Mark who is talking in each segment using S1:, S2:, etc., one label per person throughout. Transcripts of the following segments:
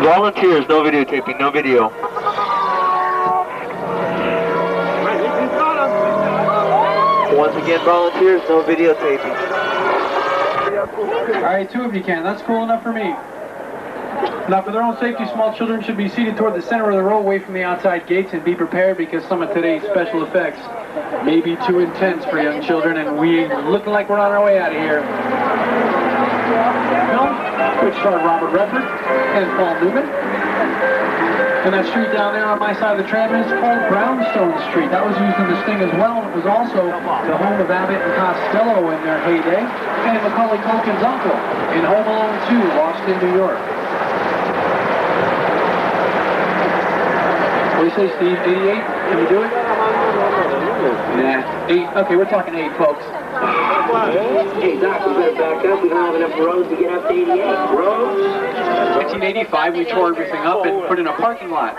S1: Volunteers, no videotaping, no video. Once again, volunteers, no videotaping.
S2: All right, 2 of you can. That's cool enough for me. Now, for their own safety, small children should be seated toward the center of the row, away from the outside gates, and be prepared because some of today's special effects may be too intense for young children, and we looking like we're on our way out of here. Film, which starred Robert Redford and Paul Newman. And that street down there on my side of the tram is called Brownstone Street. That was used in the Sting as well. It was also the home of Abbott and Costello in their heyday, and Macaulay Culkin's uncle in Home Alone 2, Lost in New York. What do you say, Steve? 88? Can we do it? Nah. 8. Okay, we're talking 8, folks.
S3: Hey, Doc, we better back up. We don't have enough roads to get up to 88. Roads?
S2: 1985, we tore everything up and put in a parking lot.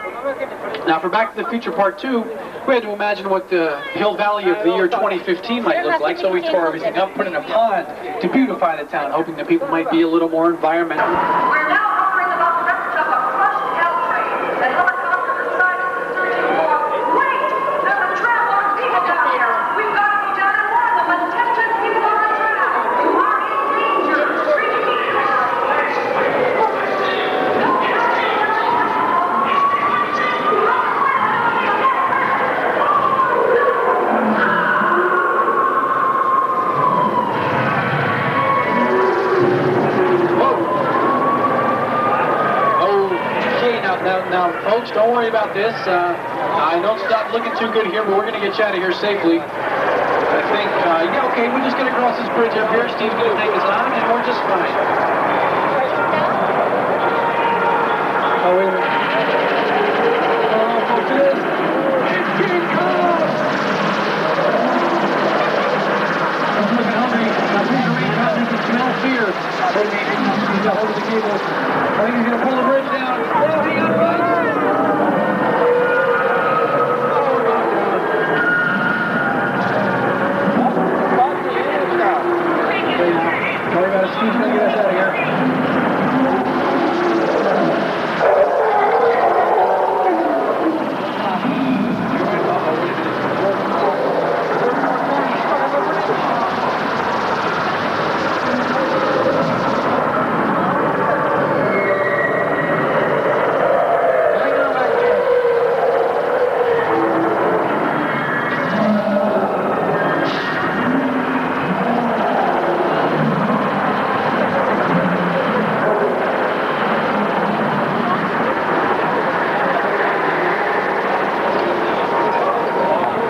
S2: Now, for Back to the Future Part 2, we had to imagine what the Hill Valley of the year 2015 might look like, so we tore everything up, put in a pond to beautify the town, hoping that people might be a little more environmental.
S4: We're now hovering above the wreckage of a crushed L train. The helicopter inside is searching for... Wait! There's a traveler of people down here. We've got to go down and warn them. Attention, people on the track. You are in danger.
S2: Now, folks, don't worry about this. I know it's not looking too good here, but we're going to get you out of here safely. I think, yeah, okay, we're just going to cross this bridge up here. Steve's going to take us on, and we're just fine. Oh, wait a minute. Oh, folks, it is. It's King Kong! I'm looking hungry. Now, please arrange how you can smell fear. He's got hold of the cable. I think he's going to pull the bridge down. Hang on, folks. Don't worry about it. Steve's going to get us out of here.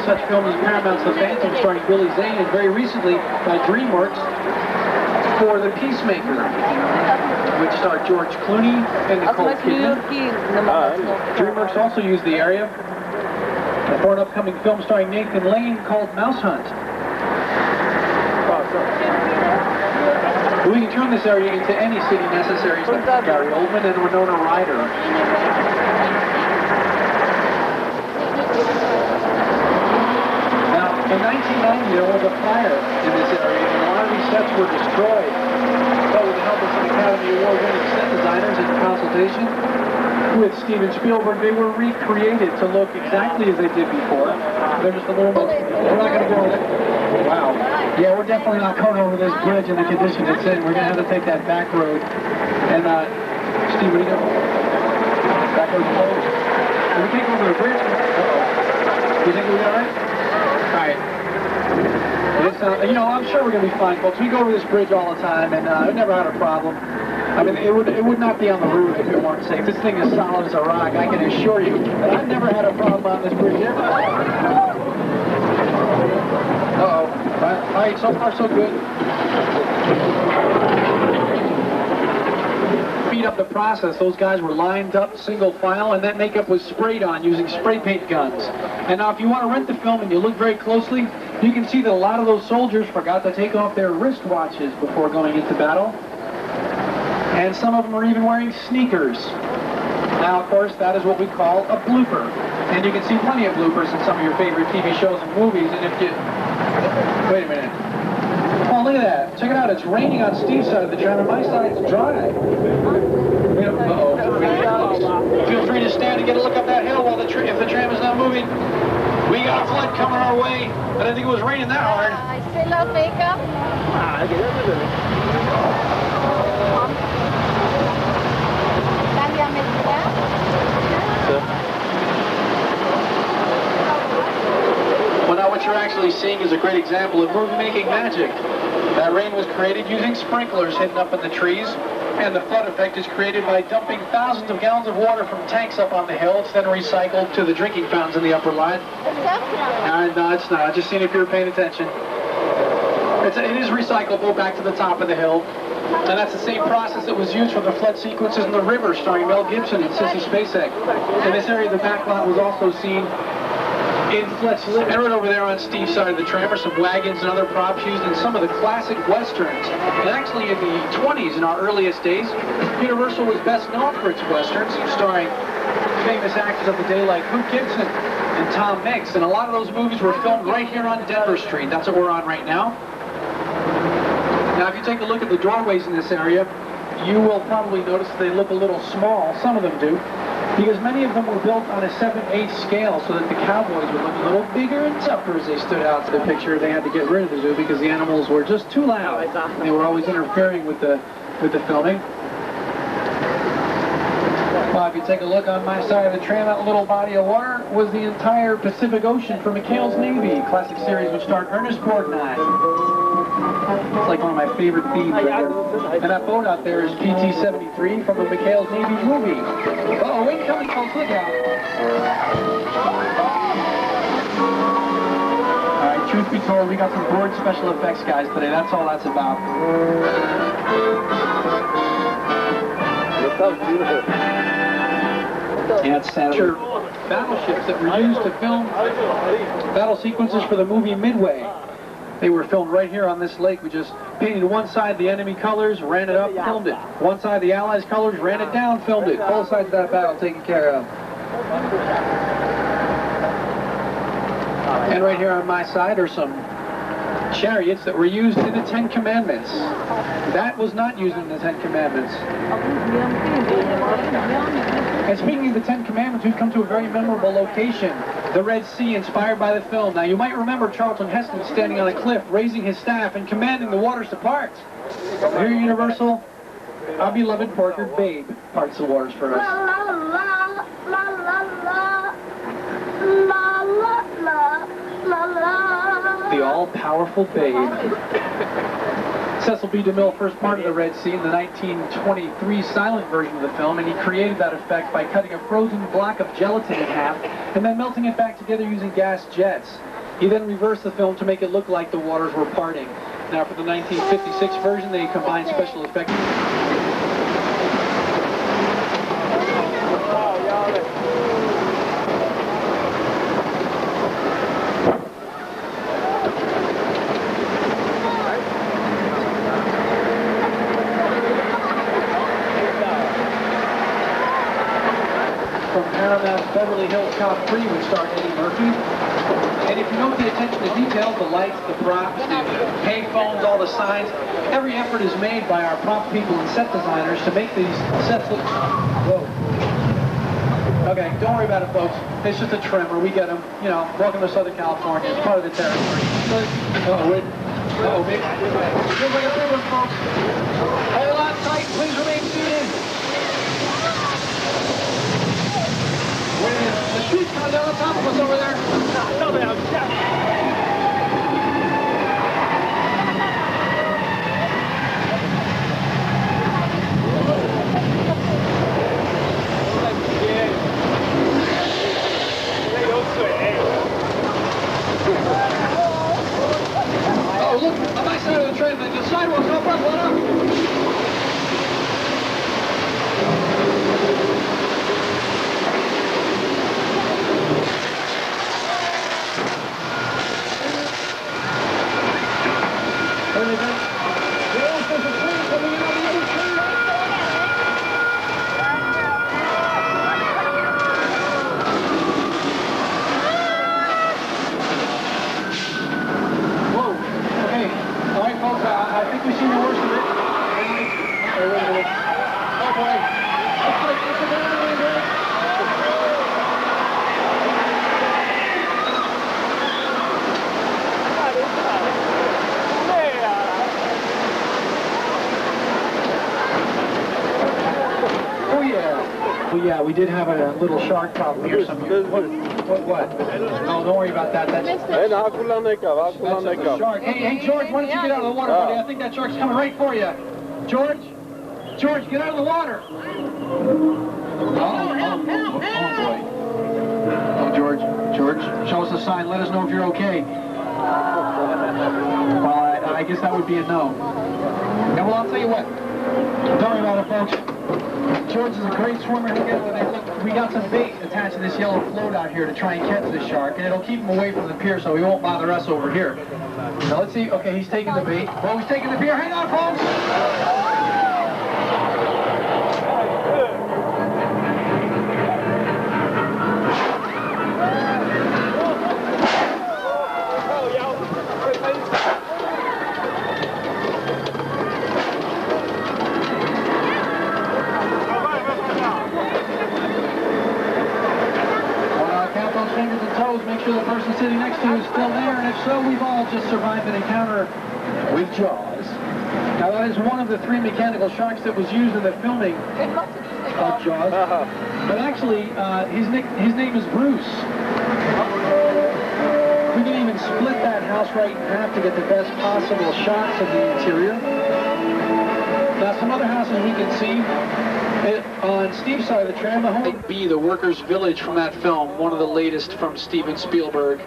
S2: Such film as Paramount's The Phantom, starring Billy Zane, and very recently by DreamWorks for The Peacemaker, which starred George Clooney and Nicole Kidman. DreamWorks also used the area for an upcoming film starring Nathan Lane called Mouse Hunt. We can turn this area into any city necessaries like Gary Oldman and Winona Ryder. In 1990, there was a fire in this area, and a lot of these sets were destroyed. But with the help of some Academy Award-winning set designers in consultation with Steven Spielberg, they were recreated to look exactly as they did before. They're just a little bit... We're not going to go with it. Wow. Yeah, we're definitely not going over this bridge in the condition it's in. We're going to have to take that back road. And, Steve, what do you know? Back road's closed. Can we take over the bridge? Uh-oh. Do you think we'll be all right? Alright. You know, I'm sure we're going to be fine, folks. We go over this bridge all the time, and we've never had a problem. I mean, it would not be on the road if it weren't safe. This thing is solid as a rock, I can assure you. But I've never had a problem on this bridge ever. Uh-oh. Alright, so far so good. Speed up the process. Those guys were lined up, single file, and that makeup was sprayed on using spray paint guns. And now if you want to rent the film and you look very closely, you can see that a lot of those soldiers forgot to take off their wristwatches before going into battle. And some of them are even wearing sneakers. Now, of course, that is what we call a blooper. And you can see plenty of bloopers in some of your favorite TV shows and movies. And if you... Wait a minute. out, it's raining on Steve's side of the tram, and my side's dry. Feel free to stand and get a look up that hill while if the tram is not moving. We got a flood coming our way, but I think it was raining that hard.
S5: I still love makeup.
S2: Well, now what you're actually seeing is a great example of movie-making magic. That rain was created using sprinklers hidden up in the trees, and the flood effect is created by dumping thousands of gallons of water from tanks up on the hill. It's then recycled to the drinking fountains in the upper line. No, it's not. Just seeing if you were paying attention. It is recyclable back to the top of the hill. And that's the same process that was used for the flood sequences in The River, starring Mel Gibson and Sissy Spacek. In this area, the back lot was also seen in Fletch. And right over there on Steve's side of the tram are some wagons and other props used in some of the classic westerns. And actually, in the 20s, in our earliest days, Universal was best known for its westerns, starring famous actors of the day like Luke Gibson and Tom Mix. And a lot of those movies were filmed right here on Denver Street. That's what we're on right now. Now, if you take a look at the doorways in this area, you will probably notice they look a little small. Some of them do, because many of them were built on a 7/8 scale so that the cowboys would look a little bigger and tougher as they stood out to the picture. They had to get rid of the zoo because the animals were just too loud. They were always interfering with the filming. Well, if you take a look on my side of the tram, that little body of water was the entire Pacific Ocean for McHale's Navy, classic series which starred Ernest Borgnine. It's like one of my favorite themes right there. And that boat out there is PT-73 from the McHale's Navy movie. Uh-oh, incoming, folks, look out. All right, truth be told, we got some bored special effects guys today. That's all that's about. Yeah, it's sad. Battleships that were used to film battle sequences for the movie Midway. They were filmed right here on this lake. We just painted one side the enemy colors, ran it up, filmed it. One side the Allies colors, ran it down, filmed it. Both sides of that battle taken care of. And right here on my side are some chariots that were used in the Ten Commandments. That was not used in the Ten Commandments. And speaking of the Ten Commandments, we've come to a very memorable location, the Red Sea, inspired by the film. Now, you might remember Charlton Heston standing on a cliff, raising his staff and commanding the waters to part. Here at Universal, our beloved Parker Babe parts the waters for us. The all-powerful Babe. Cecil B. DeMille first parted the Red Sea in the 1923 silent version of the film, and he created that effect by cutting a frozen block of gelatin in half and then melting it back together using gas jets. He then reversed the film to make it look like the waters were parting. Now for the 1956 version, they combined special effects. Beverly Hills Cop 3 would star Eddie Murphy. And if you note the attention to detail, the lights, the props, the payphones, all the signs, every effort is made by our prop people and set designers to make these sets look... Whoa. Okay, don't worry about it, folks. It's just a tremor. We get them. You know, welcome to Southern California. It's part of the territory. Uh-oh, wait. Uh-oh, big. Feels like a big one, folks. Hold on tight. Please remain seated. The street's coming down on top of us over there. No, man, oh, look, on my side of the train, the sidewalk's all up, what up? I think we see the Well, yeah, we did have a little shark problem here. What? Oh, don't worry about that. That's a shark. Hey, George, why don't you get out of the water, buddy? I think that shark's coming right for you. George, get out of the water. Oh, boy. Oh, George, show us a sign. Let us know if you're okay. Well, I guess that would be a no. Yeah, well, I'll tell you what. Don't worry about it, folks. George is a great swimmer. We got some bait attached to this yellow float out here to try and catch this shark, and it'll keep him away from the pier so he won't bother us over here. Now, let's see. Okay, he's taking the bait. Oh, he's taking the pier. Hang on, folks. Make sure the person sitting next to you is still there, and if so, we've all just survived an encounter with Jaws. Now, that is one of the 3 mechanical sharks that was used in the filming of Jaws. But actually, his name is Bruce. We can even split that house right in half to get the best possible shots of the interior. Now, some other houses we can see. On Steve's side of the tram, the home B, the workers' village from that film, one of the latest from Steven Spielberg.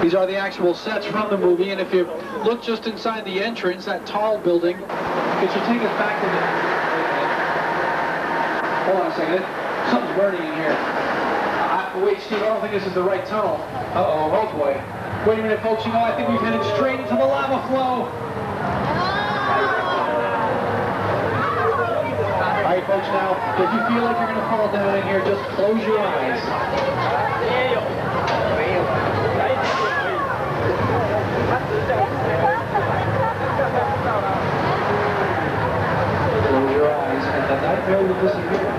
S2: These are the actual sets from the movie, and if you look just inside the entrance, that tall building, it should take us back to the... Hold on a second. Something's burning in here. Wait, Steve, I don't think this is the right tunnel. Uh-oh, oh boy. Wait a minute, folks, you know, I think we've headed straight into the lava flow. All right, folks, now, if you feel like you're going to fall down in here, just close your eyes. Close your eyes, and the nightmare will disappear.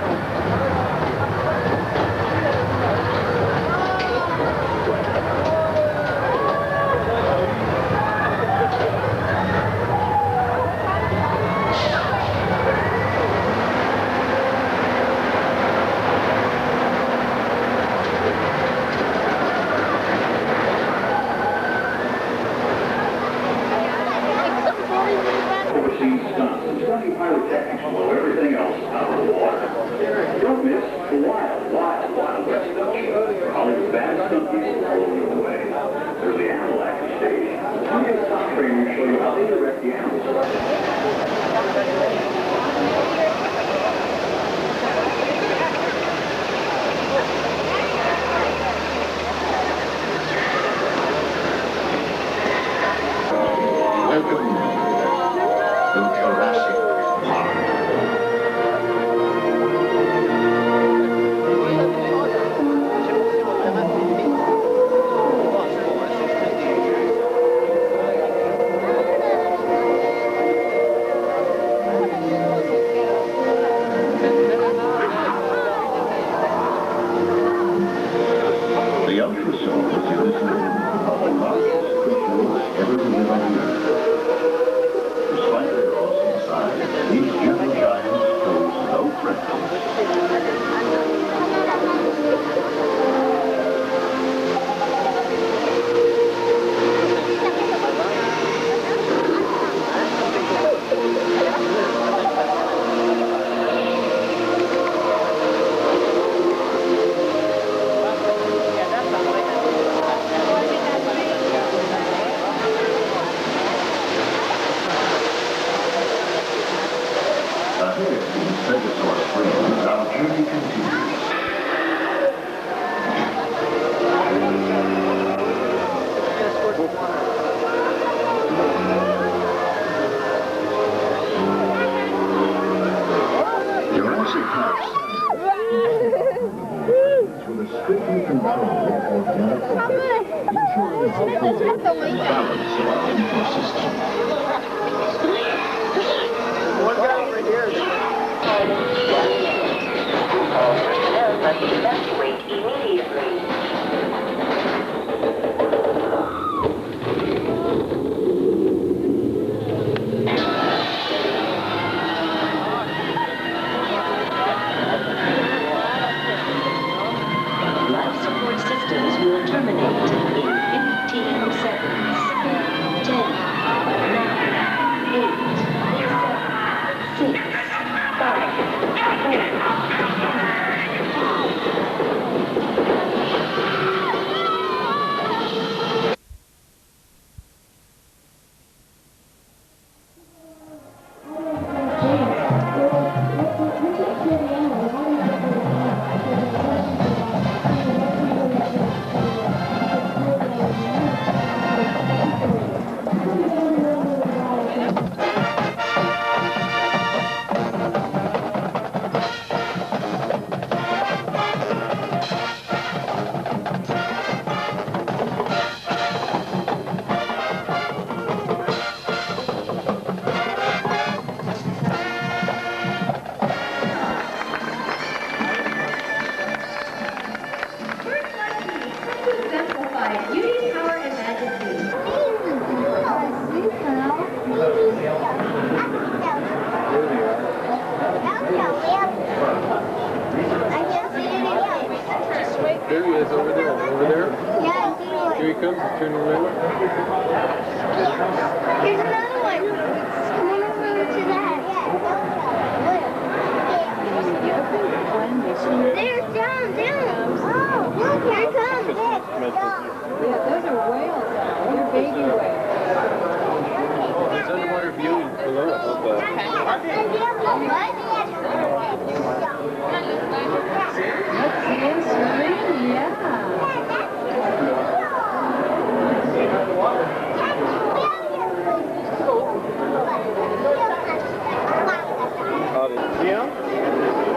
S5: Everything else out of the water. Don't miss the Wild West Stunt. Hollywood bad stunt people all over the way. There's the animal acting stage. I'll get a stunt trainer to show you how they direct the animals.
S6: Welcome to Jurassic Park. The ultrasound is in this room of the largest creatures ever to live on Earth. Despite their awesome size, these gentle giants pose no threat. Ahead in Stegosaur Springs, our journey continues. Jurassic Park with a strictly controlled organic life, ensuring the balance of our ecosystem.
S3: One guy over here is evacuate immediately.
S7: terminate in 15 seconds. 10, 9, 8, 7, 6,
S2: There he is, over there. Over there?
S8: Yeah,
S2: Here he comes, turn around.
S8: here's another one. Come on over to that. There's down. Oh, look, here it comes.
S9: Yeah, those are whales. They're baby whales.
S2: There's underwater view below us.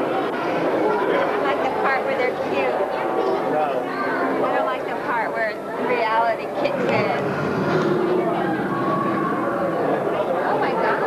S7: I like the part where they're cute. I don't like the part where reality kicks in. Oh my God.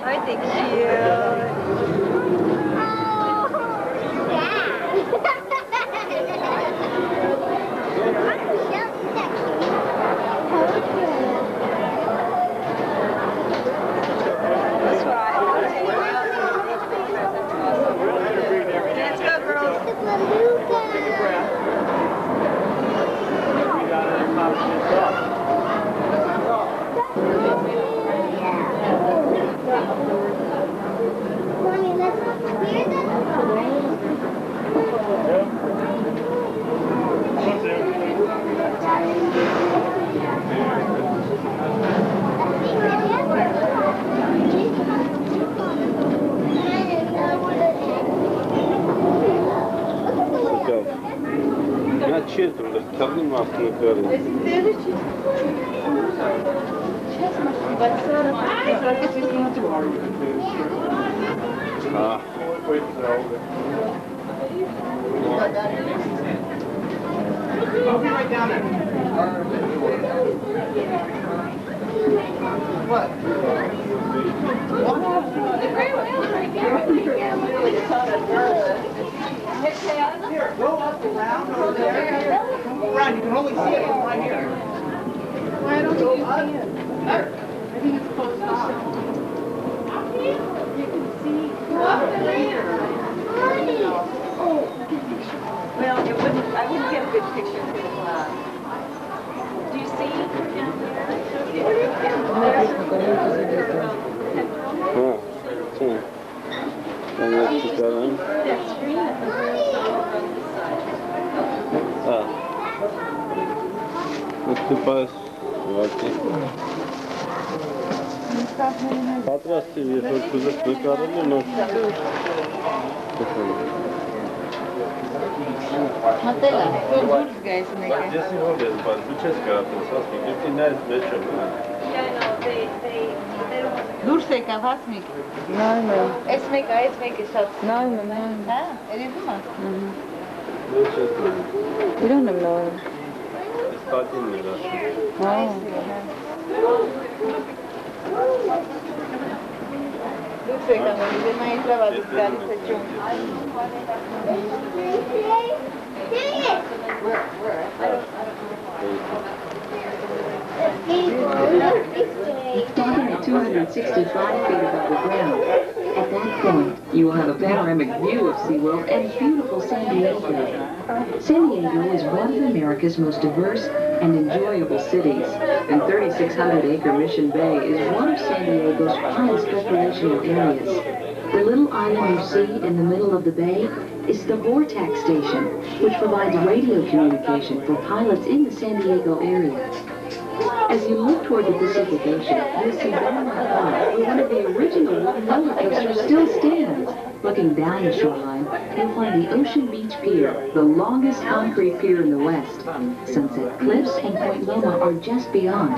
S7: Aren't they Let's go, girls.
S8: Mommy, let's hear this.
S10: Ya çizdim de takım mı aklını kırdım? Ah.
S3: I'll be right down there. What? Here, go up around over there. Come around, you can only see it from right here.
S9: Why don't you
S3: Up.
S9: see it?
S3: There.
S9: I think it's closed off. You can see.
S7: Well, it wouldn't. I wouldn't get a good picture through the glass. Do you see down there?
S10: Ha, sim. Ben de çıkarım.
S7: That screen at the very bottom on the side.
S10: Ha. Este pas Patrasti je to prekarano, no.
S9: Matela, Bursga je neka.
S10: Gdje si ovdje? Pa Dučeska, Sasvik, gdje ti najveća?
S9: Durseka, Vasmik. Esmeka sad. Ha, Erizuma? You don't know.
S10: Statin mi da.
S9: Durseka, idemo i treba zgarice čum.
S11: Starting at 265 feet above the ground. At that point, you will have a panoramic view of SeaWorld and beautiful San Diego. San Diego is one of America's most diverse and enjoyable cities, and 3,600-acre Mission Bay is one of San Diego's finest recreational areas. The little island you see in the middle of the bay is the Vortex Station, which provides radio communication for pilots in the San Diego area. As you look toward the Pacific Ocean, you'll see Dynamite High, where one of the original roller coasters still stands. Looking down the shoreline, you'll find the Ocean Beach Pier, the longest concrete pier in the West. Sunset Cliffs and Point Loma are just beyond.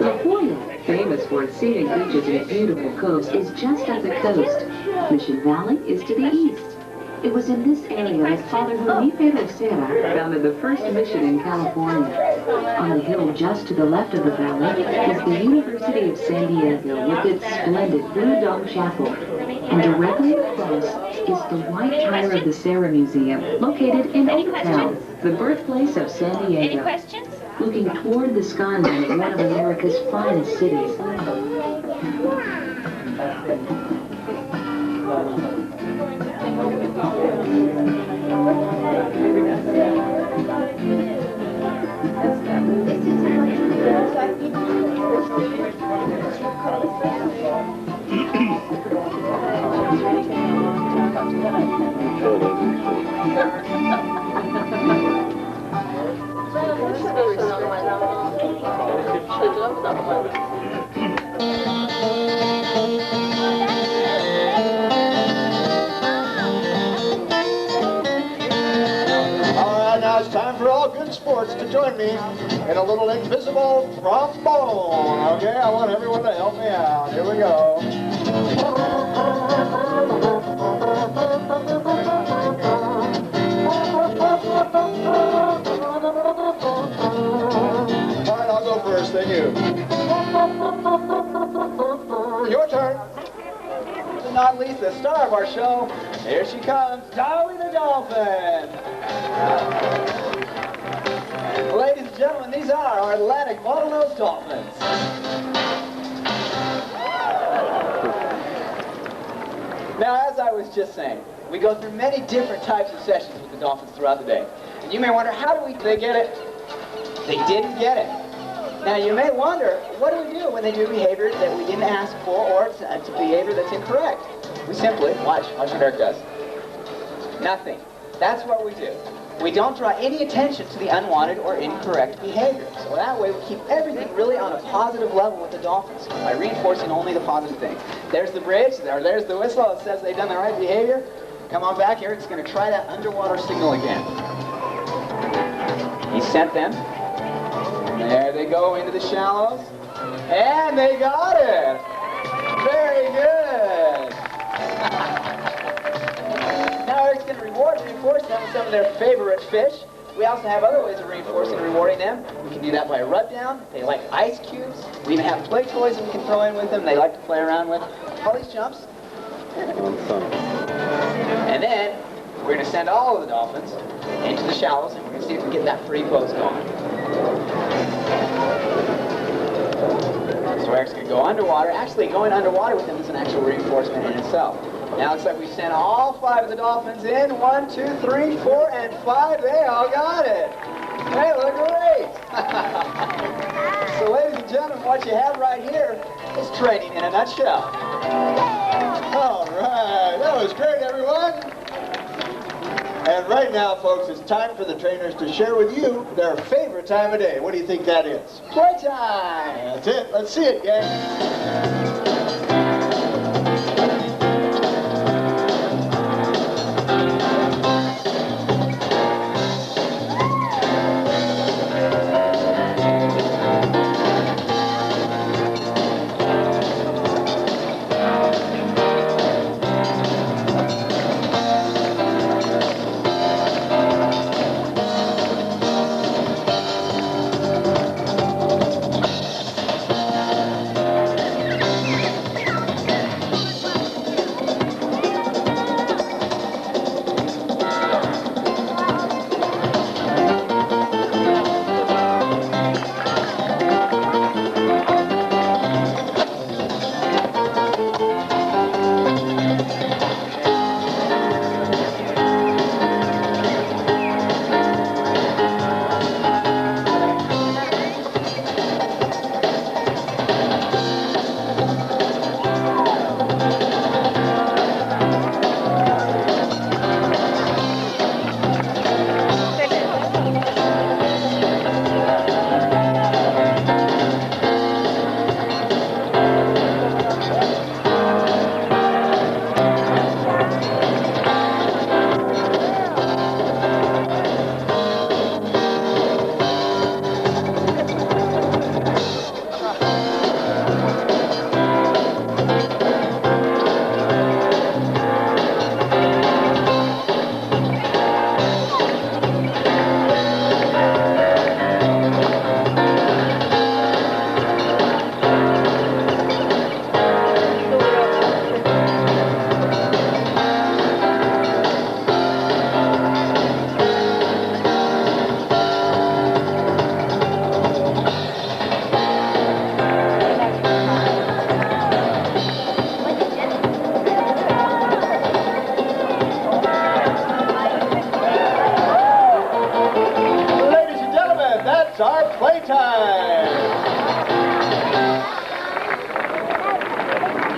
S11: La Jolla, famous for its scenic beaches and beautiful coast, is just up the coast. Mission Valley is to the east. It was in this area that Father Felipe Rosera founded the first mission in California. On the hill just to the left of the valley is the University of San Diego with its splendid Blue Dome Chapel. And directly across is the White Tower of the Serra Museum, located in Old Town, the birthplace of San Diego.
S7: Any questions?
S11: Looking toward the skyline of one of America's finest cities.
S12: Now it's time for all good sports to join me in a little invisible trombone. Okay, I want everyone to help me out. Here we go. All right, I'll go first, then you. Your turn. And not least, the star of our show. Here she comes, Dolly the Dolphin. Ladies and gentlemen, these are our Atlantic bottlenose dolphins. Now, as I was just saying, we go through many different types of sessions with the dolphins throughout the day. And you may wonder, how do they get it? They didn't get it. Now, you may wonder, what do we do when they do behavior that we didn't ask for, or it's a behavior that's incorrect? We simply, watch what Eric does. Nothing. That's what we do. We don't draw any attention to the unwanted or incorrect behavior. So that way we keep everything really on a positive level with the dolphins by reinforcing only the positive things. There's the bridge, there's the whistle that says they've done the right behavior. Come on back, Eric's going to try that underwater signal again. He sent them. There they go into the shallows. And they got it! Very good! Now Eric's going to reinforce them with some of their favorite fish. We also have other ways of reinforcing and rewarding them. We can do that by a rub down. They like ice cubes. We even have play toys that we can throw in with them. They like to play around with. All these jumps. And then we're going to send all of the dolphins into the shallows, and we're going to see if we can get that free pose going. So Eric's going to go underwater. Actually, going underwater with them is an actual reinforcement in itself. Now it's like we sent all 5 of the dolphins in. 1, 2, 3, 4, and 5. They all got it. They look great. So ladies and gentlemen, what you have right here is training in a nutshell. All right. That was great, everyone. And right now, folks, it's time for the trainers to share with you their favorite time of day. What do you think that is? Playtime! That's it. Let's see it, gang.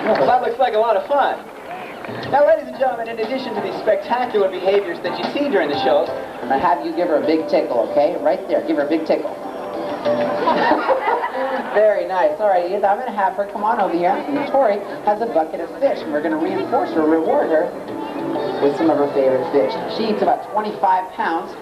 S12: Well, that looks like a lot of fun. Now, ladies and gentlemen, in addition to these spectacular behaviors that you see during the shows, I'm going to have you give her a big tickle, okay? Right there. Give her a big tickle. Very nice. All right, I'm going to have her come on over here. And Tori has a bucket of fish, and we're going to reinforce her, reward her with some of her favorite fish. She eats about 25 pounds.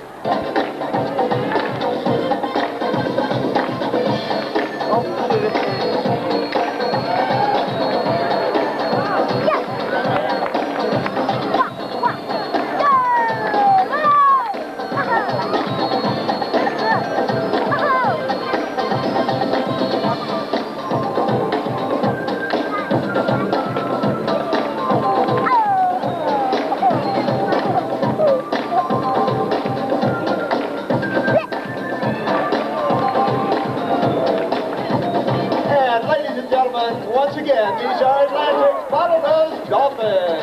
S12: Once again, these are Atlantic's bottlenose dolphins.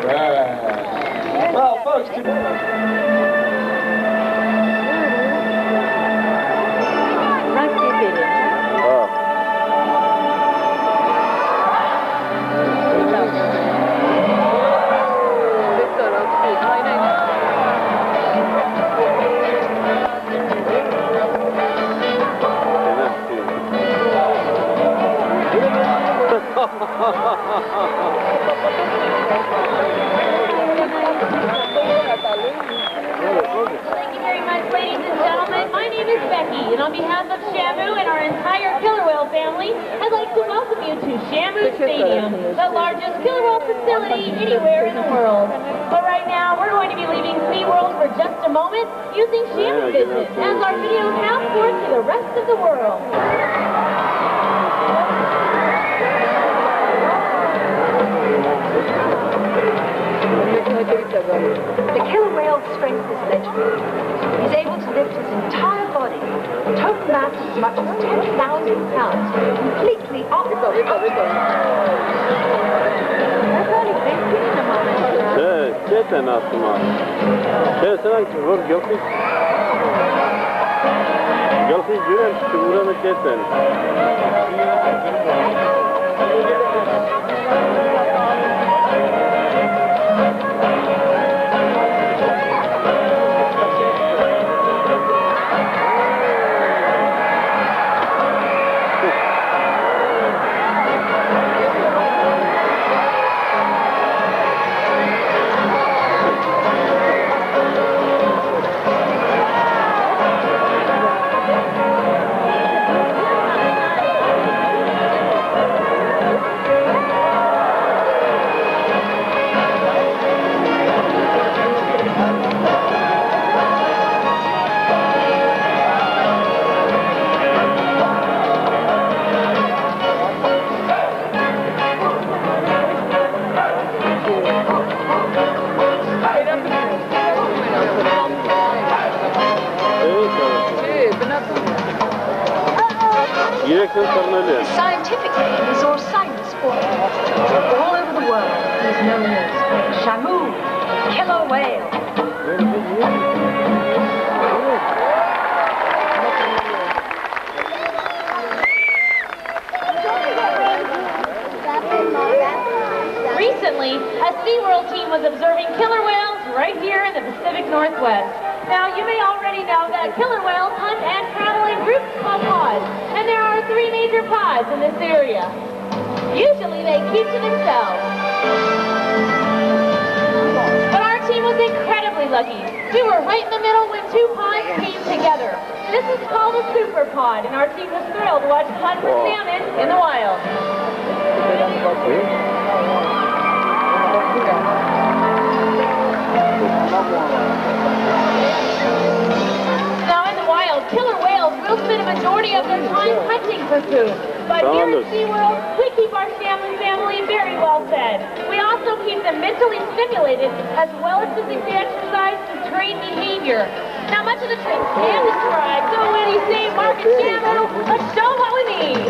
S12: All right. Well, folks,
S13: Thank you very much, ladies and gentlemen. My name is Becky, and on behalf of Shamu and our entire Killer Whale family, I'd like to welcome you to Shamu Stadium, the largest killer whale facility anywhere in the world. But right now, we're going to be leaving SeaWorld for just a moment, using Shamu Business as our video passport to the rest of the world.
S14: The killer whale's strength is legendary. He's able to lift his entire body, total mass as much as 10,000 pounds, completely off the
S10: Keten atma. Keten vur göküş. Göküş güven çıkıvura mı keten? Direction
S14: Scientific name is Orcinus orca. All over the world, he is known as Shamu, killer whale.
S13: Recently, a SeaWorld team was observing killer whales right here in the Pacific Northwest. Now, you may already know that killer whales hunt and travel in groups called pods, and there are 3 major pods in this area. Usually, they keep to themselves. But our team was incredibly lucky. We were right in the middle when 2 pods came together. This is called a super pod, and our team was thrilled to watch the hunt for salmon in the wild. Now in the wild, killer whales will spend a majority of their time hunting for food. But here at SeaWorld, we keep our salmon family very well fed. We also keep them mentally stimulated as well as physically exercised to train behavior. Now much of the trip can describe, so when you say Mark and Shamu, let's show what we mean.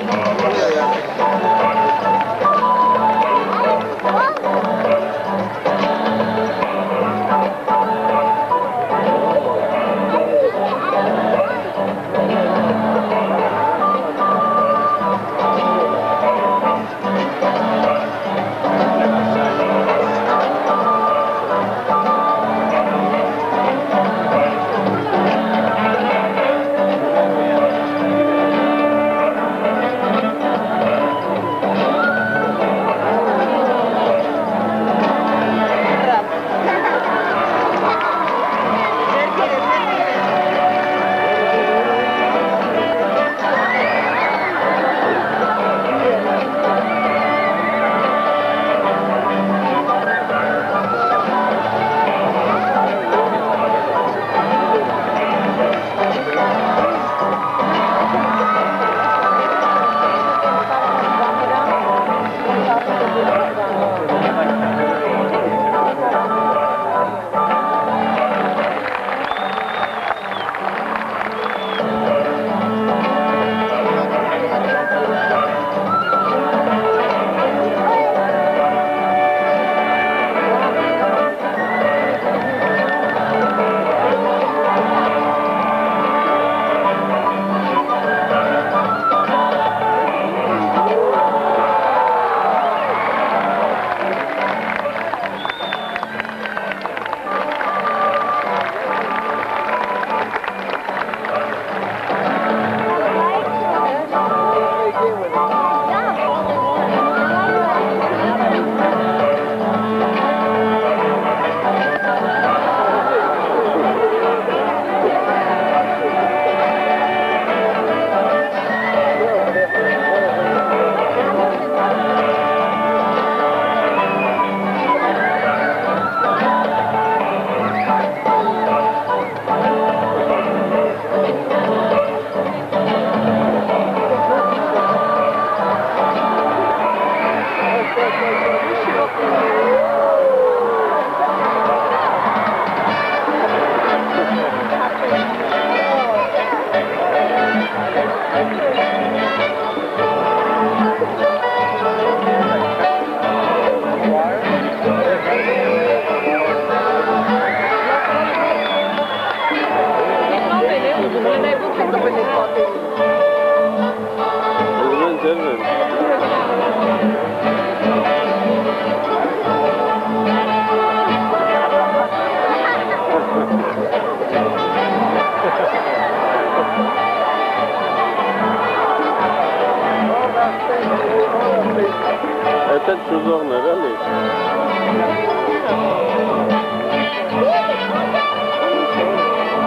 S10: Это чудо, наверное.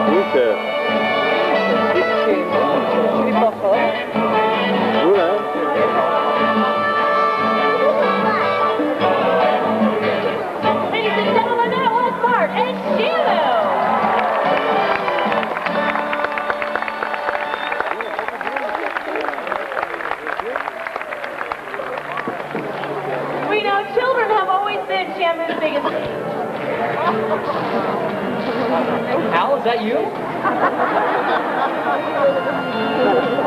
S10: Слушай.
S13: Ladies and gentlemen, that was Mark and Shamu. We know children have always been Shamu's biggest fans.
S12: Al, is that you?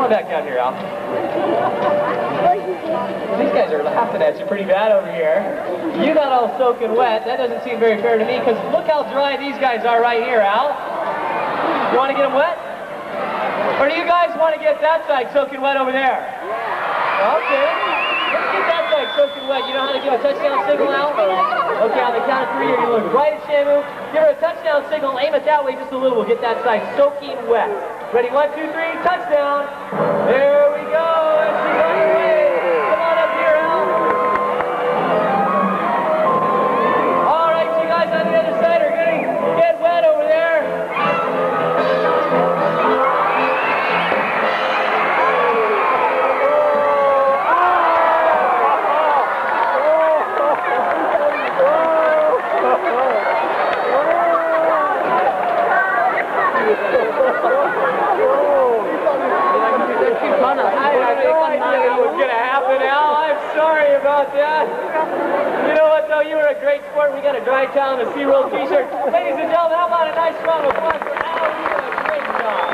S15: on back down here, Al. These guys are laughing at you pretty bad over here. You got all soaking wet. That doesn't seem very fair to me, because look how dry these guys are right here, Al. You want to get them wet? Or do you guys want to get that side soaking wet over there? Okay. Let's get that side soaking wet. You know how to give a touchdown signal, Al? Okay, on the count of 3, you're going to look right at Shamu. Give her a touchdown signal. Aim it that way just a little. We'll get that side soaking wet. Ready? 1, 2, 3. Touchdown. There we go. And she's on her way. Come on up here, Al. All right, you guys on the other side are going to get wet over there. You were a great sport. We got a Dry Town and SeaWorld t-shirt. Ladies and gentlemen, how about a nice round of applause for Al? You did a great job.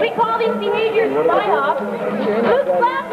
S13: We call these behaviors fly-offs. Loose clap.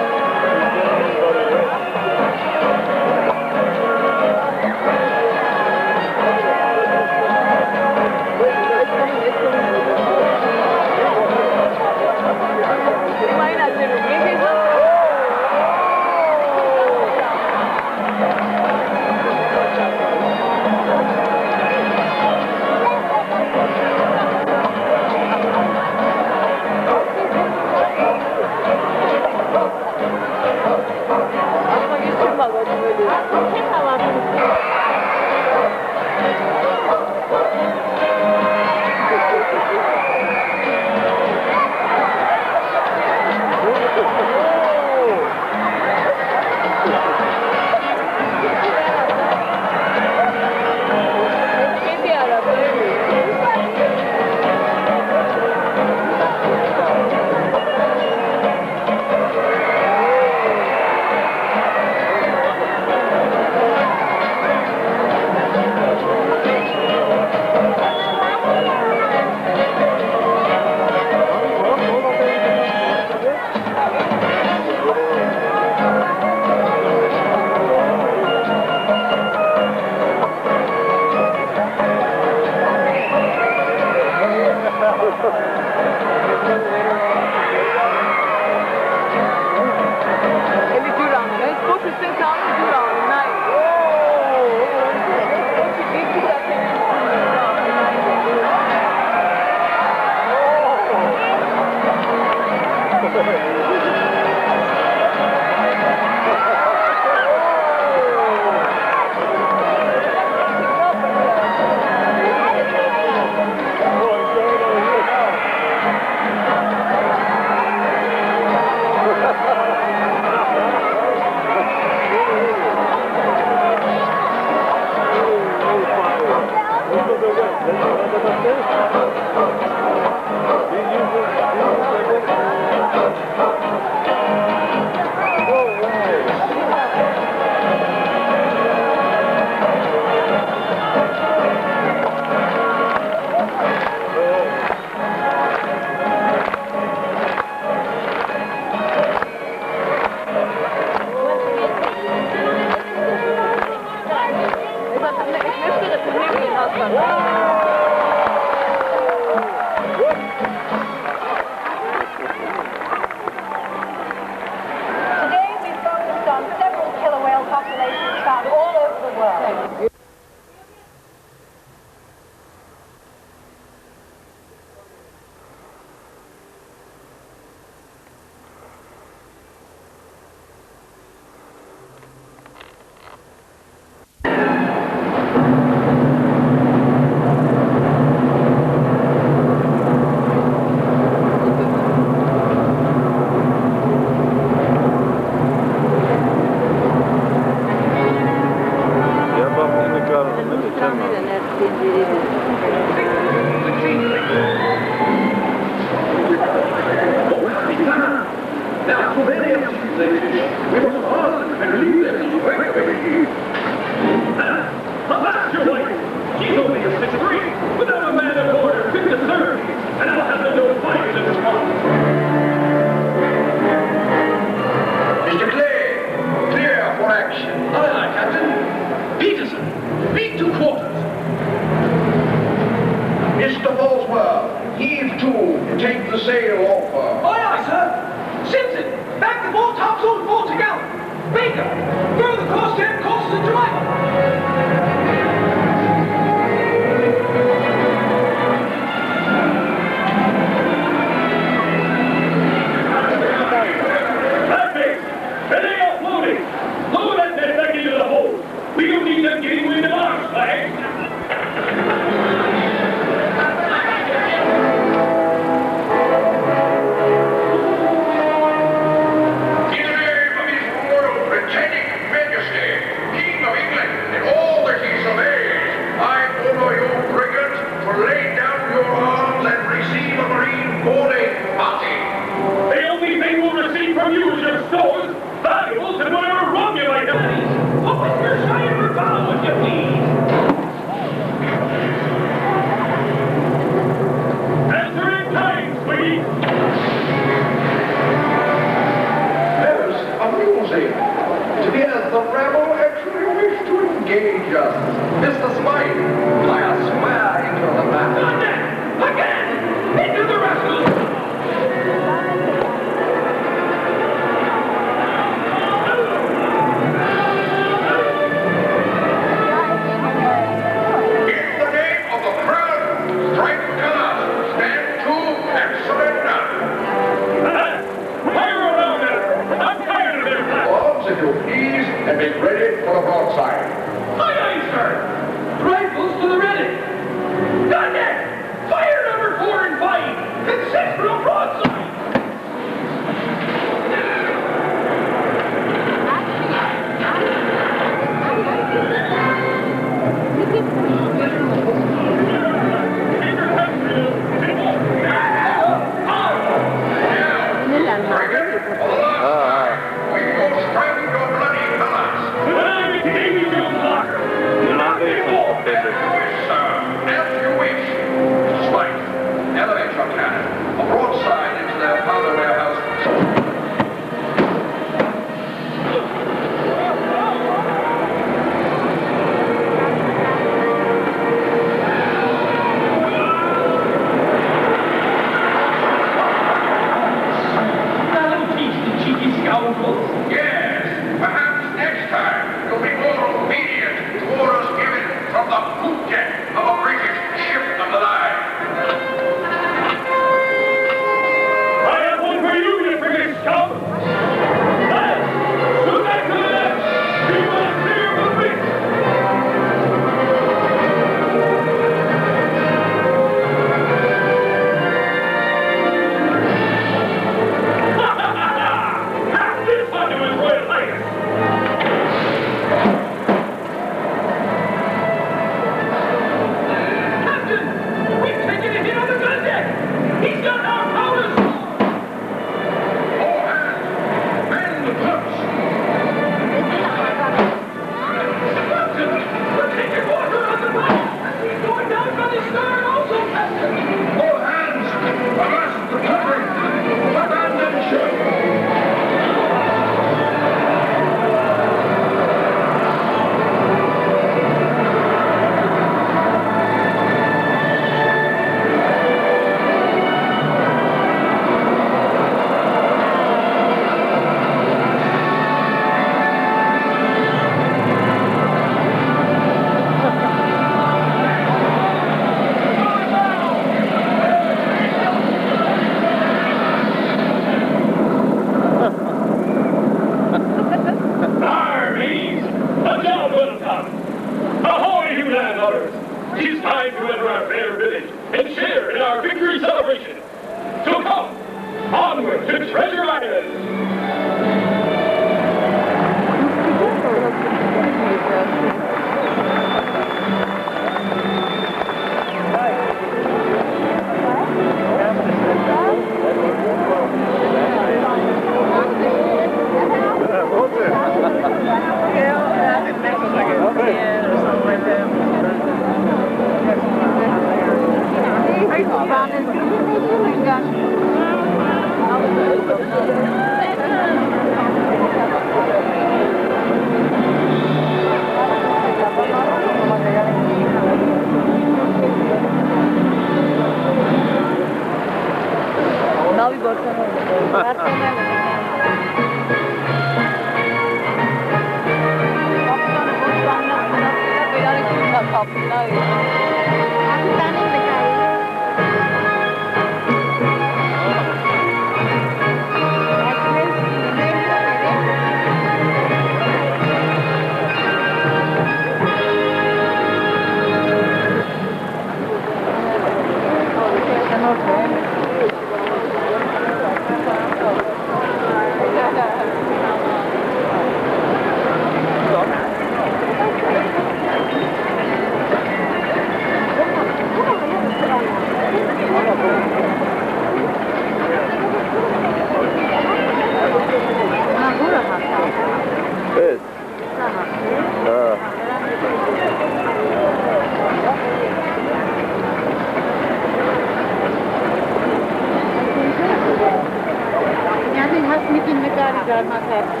S9: Daddy got my head.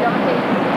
S7: Don't take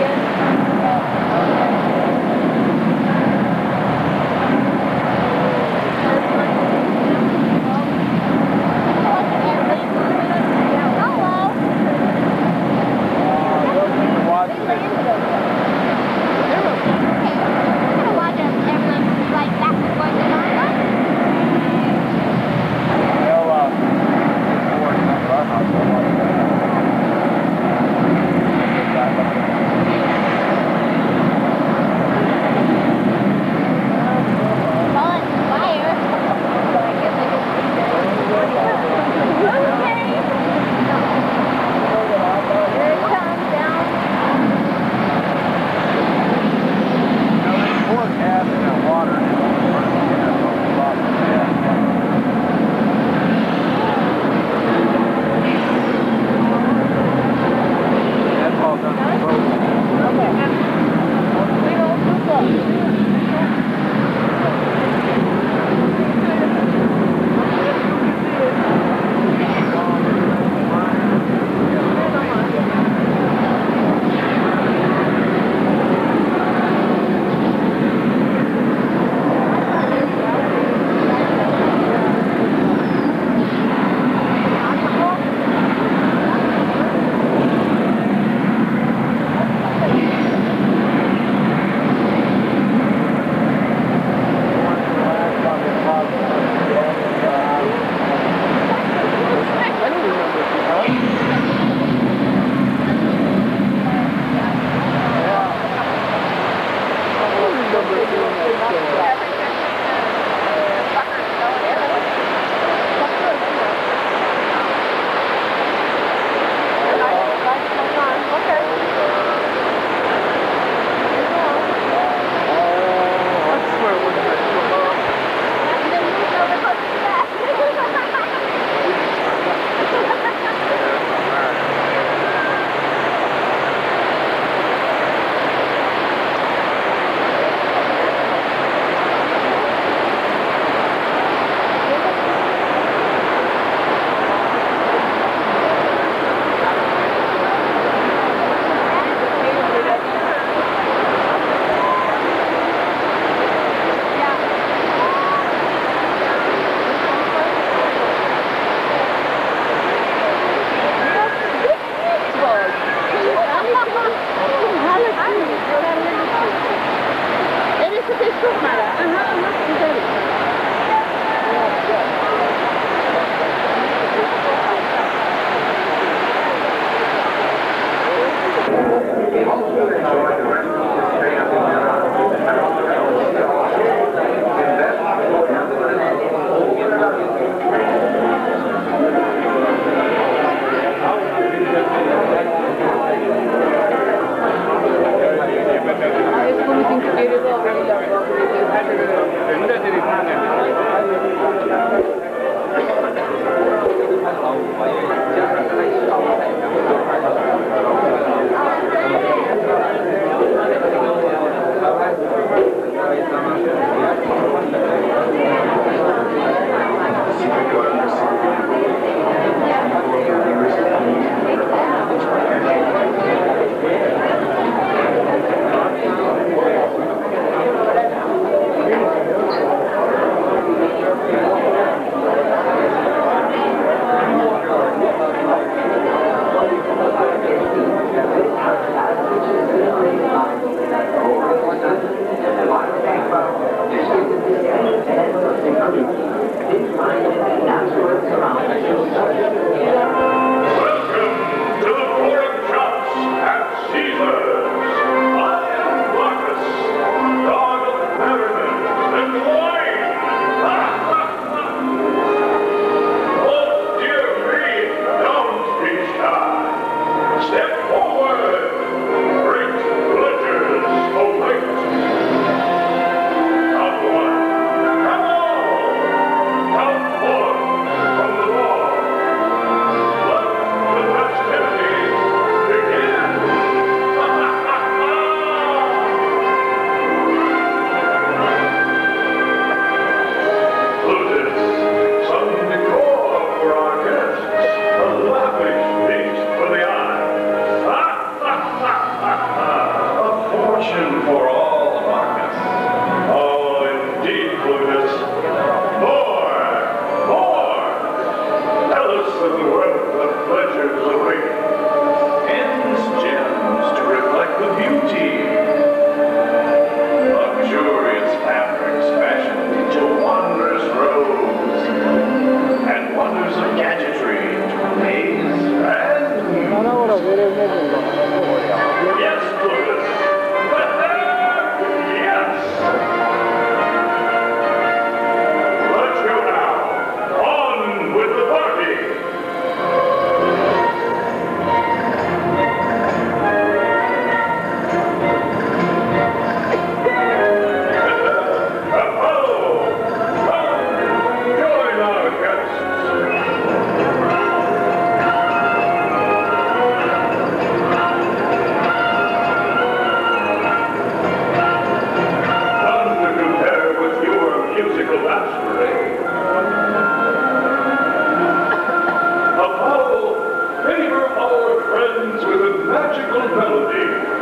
S5: magical melody.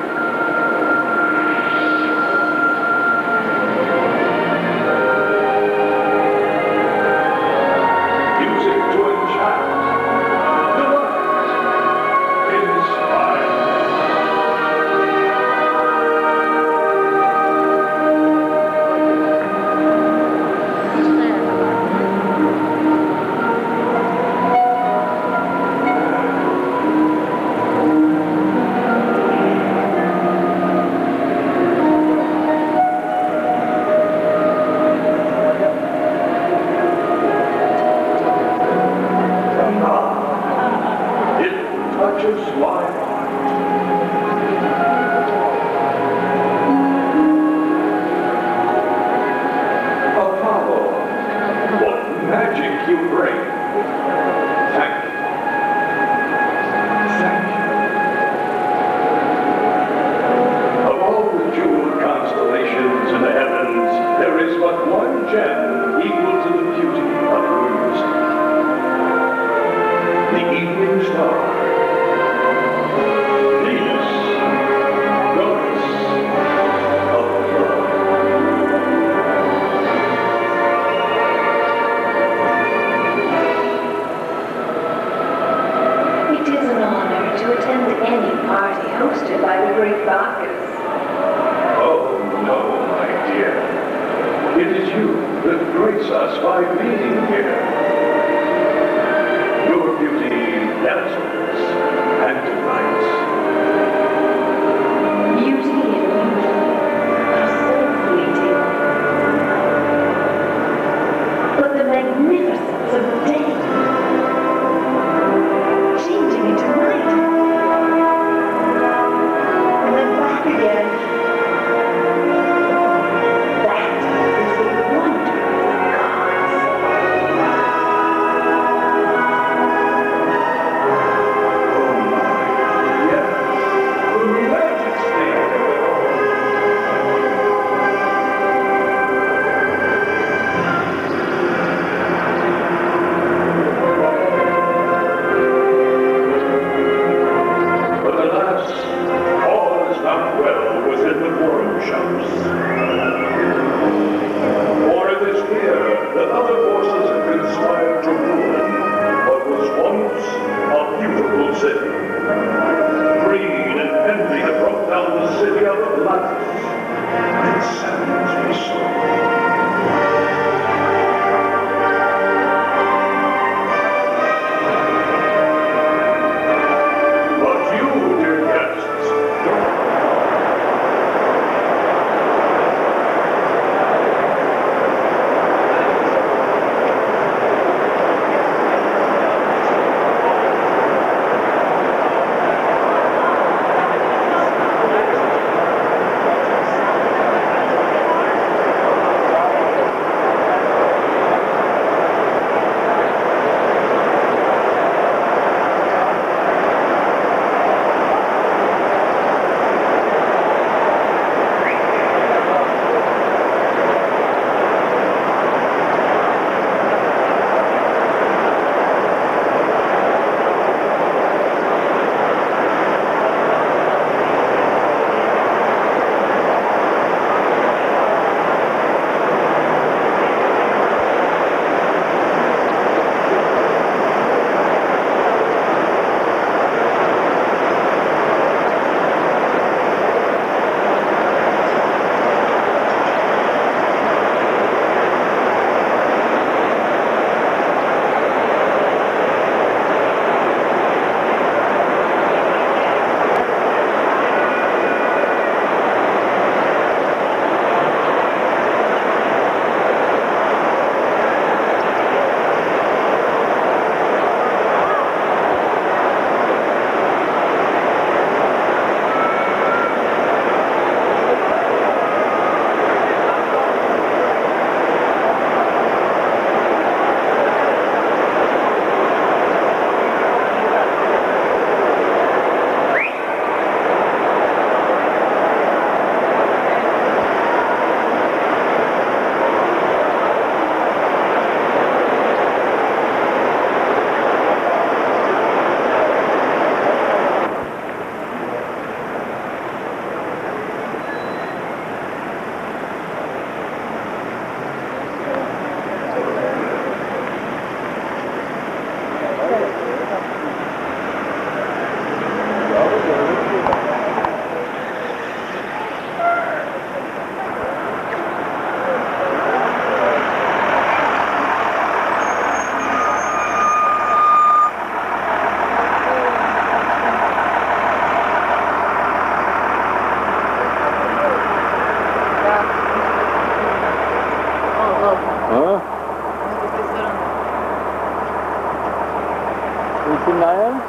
S10: Nein?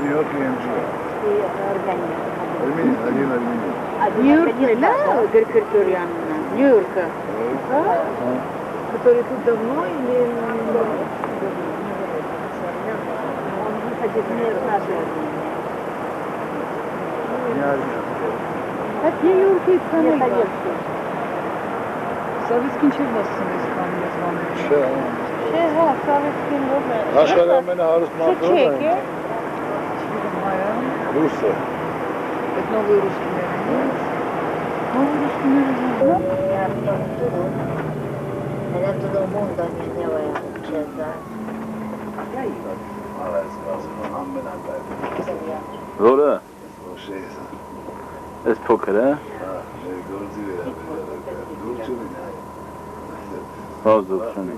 S16: New York AMG.
S9: New York, да, территория Нью-Йорка. Который тут давно или... От Нью-Йорка и страны. Sovyetkin çılmasınız İstanbul'da. Ha, Sovyetkin burada.
S16: Aşağıdan beni Harus Mantı'da
S9: Çeki.
S16: Rusya.
S9: Это новые русские миры. Новые русские миры.
S17: Era todo mundo anelaba a
S10: Dole. Ist Poker, ne? Fazla uçanı.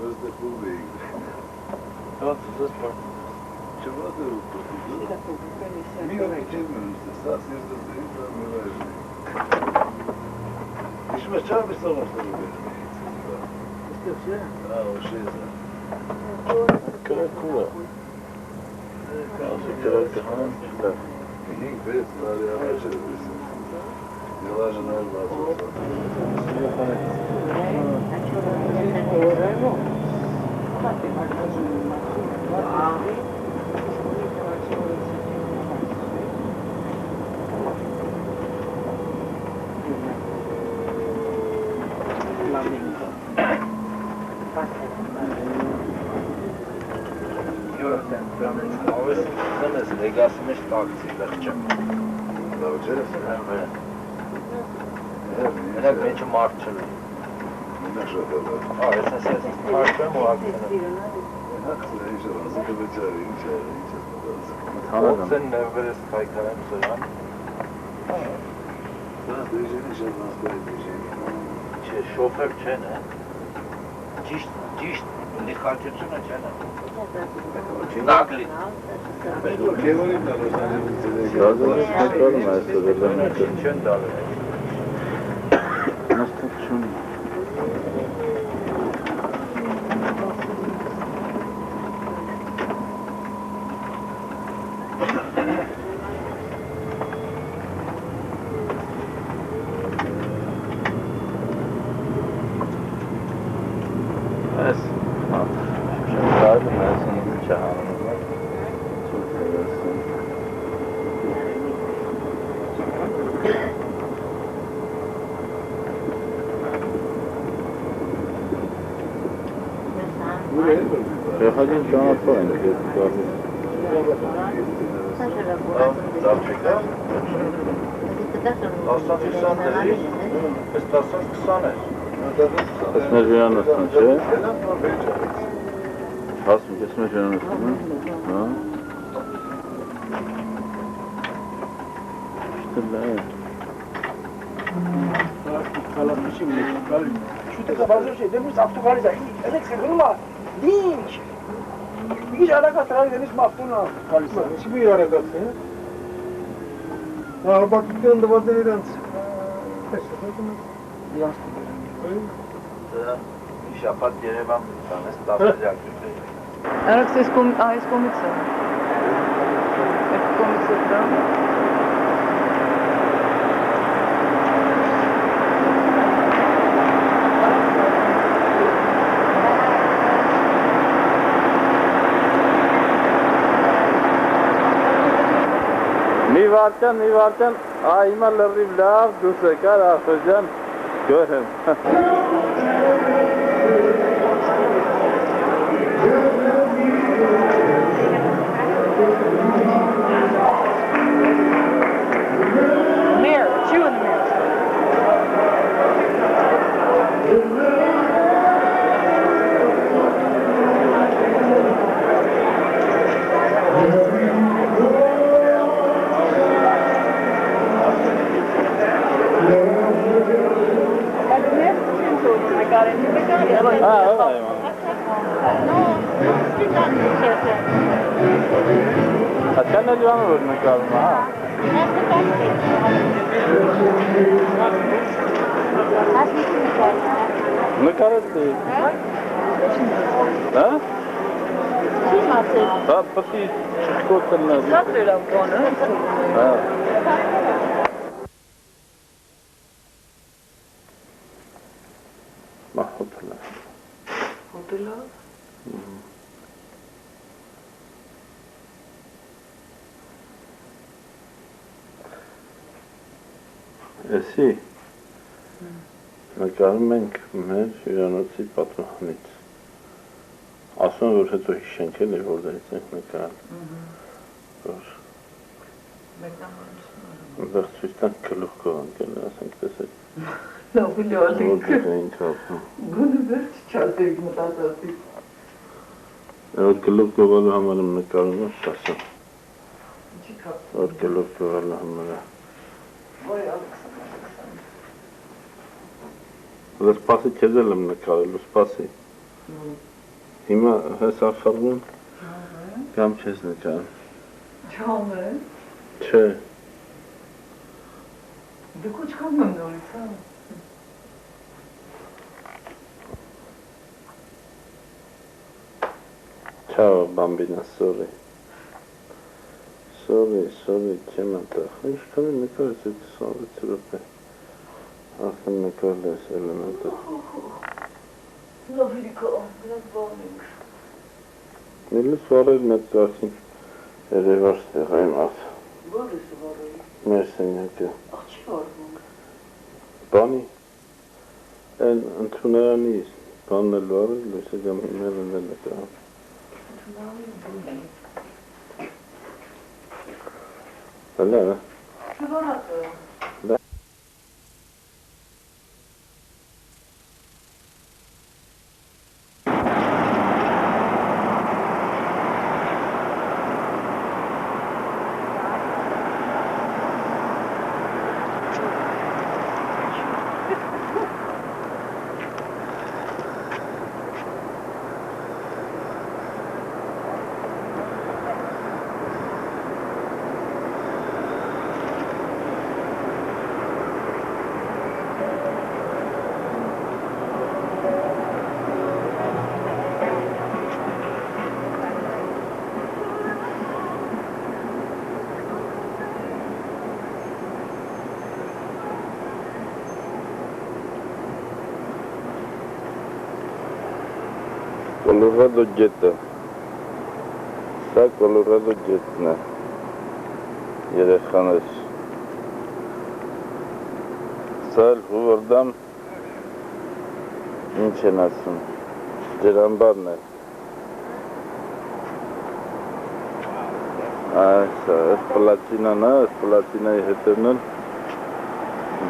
S16: Išme čabi samo što bi Kada kula. Kaže, kada njih bez stvari, ja neće da mislim. Ne laže na odlazu.
S1: Legasmış taksilerce. Ne biçim martçılı.
S16: Ne şakalı.
S1: Aa, esas martçı mı hakkını?
S16: Hakkını inşallah. Sıkı beçeri inşallah.
S1: Tamam. Sen ne böyle kaykayım soyan?
S16: Ben diyeceğim inşallah. Diyeceğim.
S1: Şoför çene. Ciş. Lihatçısına çene. Nagli.
S10: Yazılmış bakalım aslında.
S1: Çen dalı.
S10: Nasıl çün? Przechodzimy do odpowiedzi. Esmer Viyana'sın şey. Hasım Esmer Viyana'sın. Ha? İşte ne?
S12: Şu tek bazı şey demiş Abdülkadir. Evet sıkılma. Dinç. Hiç alakası var demiş Abdülkadir. Kalisa.
S2: Hiçbir alakası yok. Ha bak dükkanında bazı veren.
S1: Ich habe die Rebam, dann ist das ja
S9: Alex es komica. Es komica, da?
S10: Mi varken, einmal rivlav, du sekar, afjan, görüm.
S9: Mirror, chew in the mirror.
S10: Sen ne diyorsun örnek lazım ha? Ne kadar değil? Ha? Ha, pati skoten lazım. Ha. Mahvotular.
S9: Hoteler?
S10: Εσύ, να κάνουμε մեր հյուրանոցի պատուհանից։ Ասում որ հետո հիշենք էլի որ դից ենք նկարել։ Որ Այնտեղ ցույց տանք գլուխ կողանք էլ ասենք տեսեք։
S9: Լավ լոլիկ։
S10: Որտեղ էին կապում։
S9: Գոնե վերջ չասեք մտածածի։
S10: Որ գլուխ կողալու համար եմ նկարում եմ ասում։
S9: Ինչի կապ։
S10: Որ գլուխ կողալու համար է։
S9: Ոյ Ալեքսանդր։
S10: Դե սպասի քեզ եմ նկարելու, սպասի։ Հիմա հես afարվում։ Կամ չես նկարում։
S9: Չամ է։
S10: Չէ։
S9: Դե քուչ կամ եմ նորից, հա։
S10: Ciao bambina, sorry. Sorry, չեմ ատախ։ Ինչքան է նկարես այդ 26 րոպե։ Արդեն նկարել ես էլեմենտը։
S9: Լավ լիքո, դրանք բանենք։
S10: Նելս վարել մեծ կախին երևար ստեղային ավ։
S9: Որ ես վարել։
S10: Մեր սենյակը։
S9: Աղ չի վարվում։
S10: Բանի, են ընդուներանի բանն էլ վարել, լույսը գամ հիմել են էլ նկարել։ Հələ, հə։
S9: Չվարատը։
S10: Colorado Jetta. Սա Colorado Jetta-ն է։ Երեխաներ։ Սա էլ հուվորդամ ինչ են ասում։ Ջրամբարն է։ Այսա, այս պլատինան է, այս պլատինայի հետևն էլ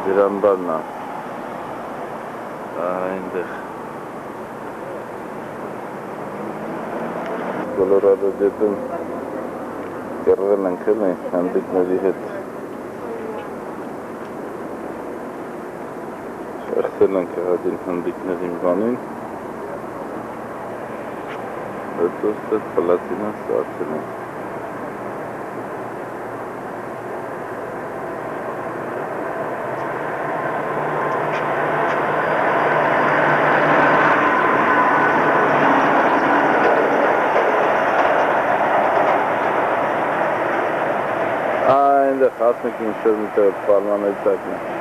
S10: ջրամբարն է։ Այնտեղ Colorado Jetta-ն կռվել ենք էլի հանդիկների հետ շեղցել ենք հատին հանդիկներին բանին հետո ստետ պլատինան սարցել ենք Ասմիկ ինչ-որ միտեղ պարման այդ տակն է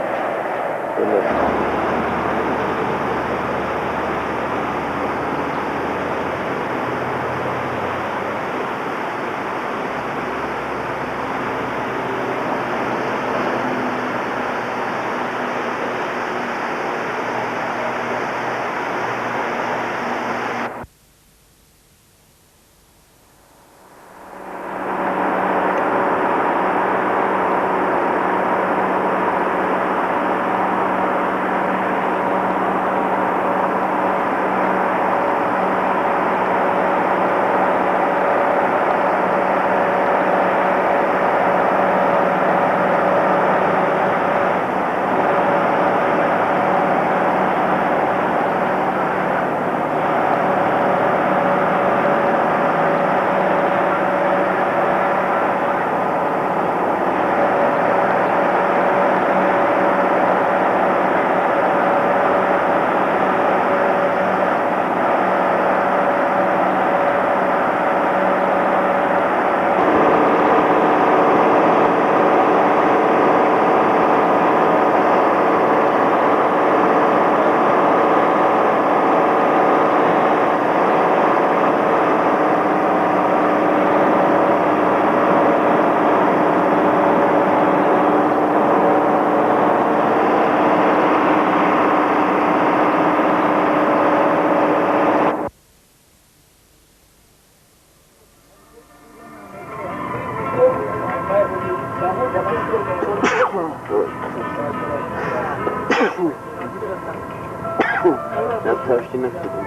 S10: Ja, taştinak dedim.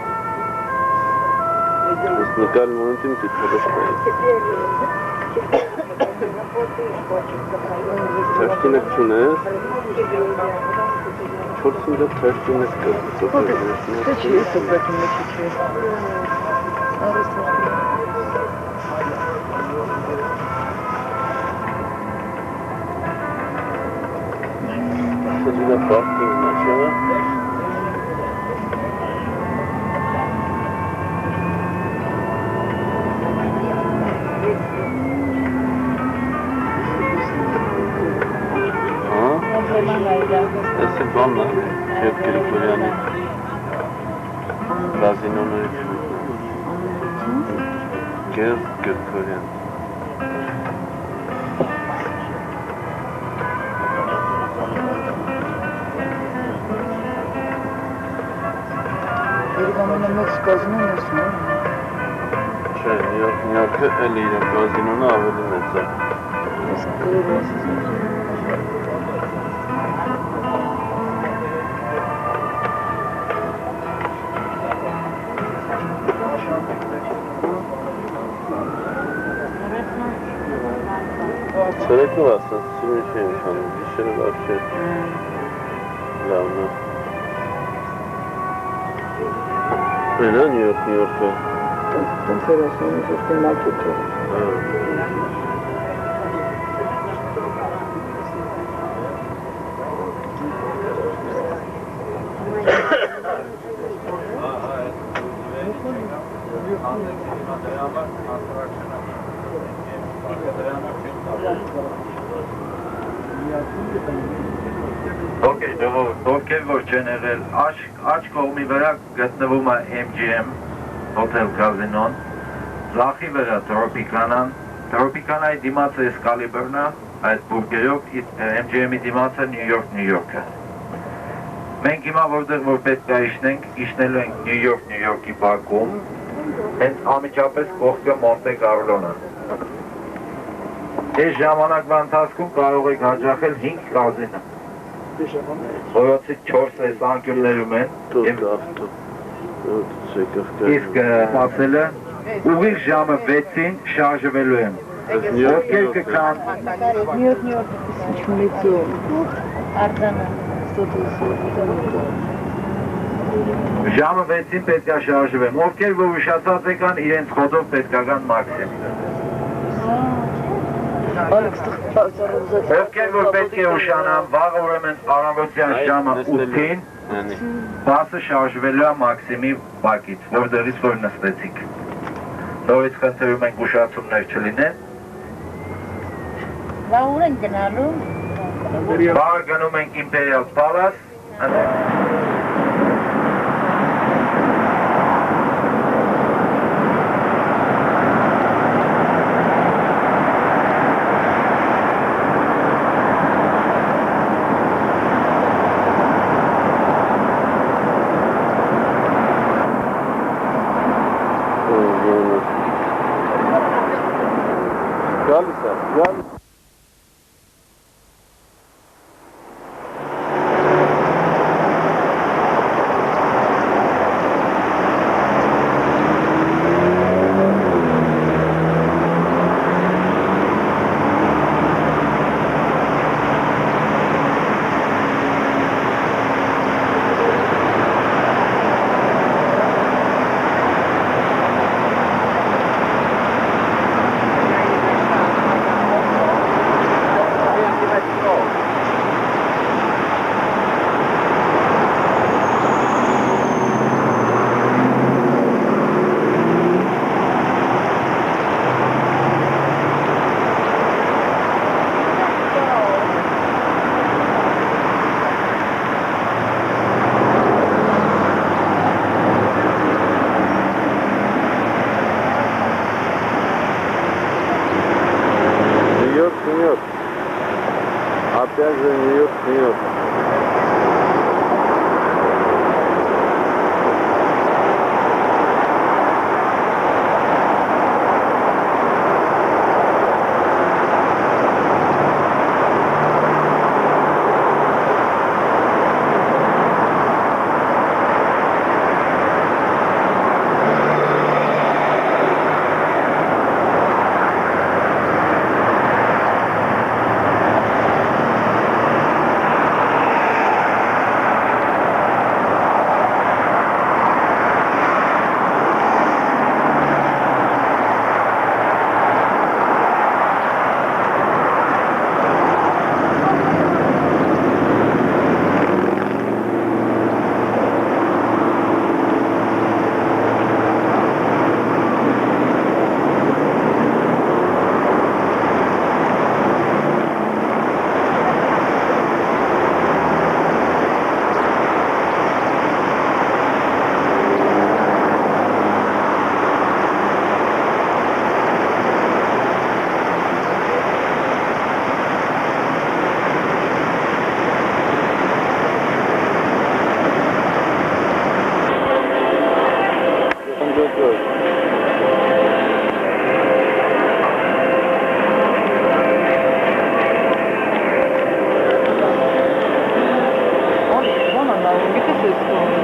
S10: Snikal momentim ki çalışmayız. Taştinak çunayız. Çorsunca taştinak kırdı.
S17: Sıçıyor sopratını çekiyor.
S10: Sözüyle parking aşağı. Esse bom, né? Eu queria olhar ali. Fazendo no Quero olhar.
S17: Ele vai mandar Mexico'su ne olsun?
S10: New York'u eliyle gazinonu avladım mesela. Sürekli varsa sürü şeymiş hanım. Bir sürü var şey. Lavlı. Öyle New York'u.
S17: Confederações de marketing.
S1: Okay, դուք որ ջեներել աչ կողմի վրա գտնվում է MGM Hotel Casino-ն, ձախի վրա Տրոպիկանայի դիմացը Excalibur-ն է, այդ բուրգերով MGM-ի դիմացը New York-ը։ Մենք հիմա որտեղ որ պետք է իջնելու ենք New York-ի բակում, հենց անմիջապես կողքը Monte Carlo-ն է։ Այս ժամանակվա ընթացքում կարող եք հաճախել 5 կազինո։ Որոցից 4 այս անկյուններում են իսկ ասելը ուղիղ ժամը 6-ին շարժվելու եմ ովքեր կքան ժամը 6-ին պետք է շարժվեմ ովքեր որ ուշացած եկան իրենց խոդով պետք է գան մաքսիմում Ովքեր որ պետք է ուշանան, վաղ ուրեմն առավոտյան ժամը 8-ին բասը շարժվելու է Մաքսիմի բակից, որտեղից որ նստեցիք։ Նորից խնդրում ենք ուշացումներ չլինեն։
S17: Վաղ ուր են գնալու։
S1: Վաղ գնում ենք Imperial Palace
S10: Опять же Нью-Йорк.
S17: Francisco.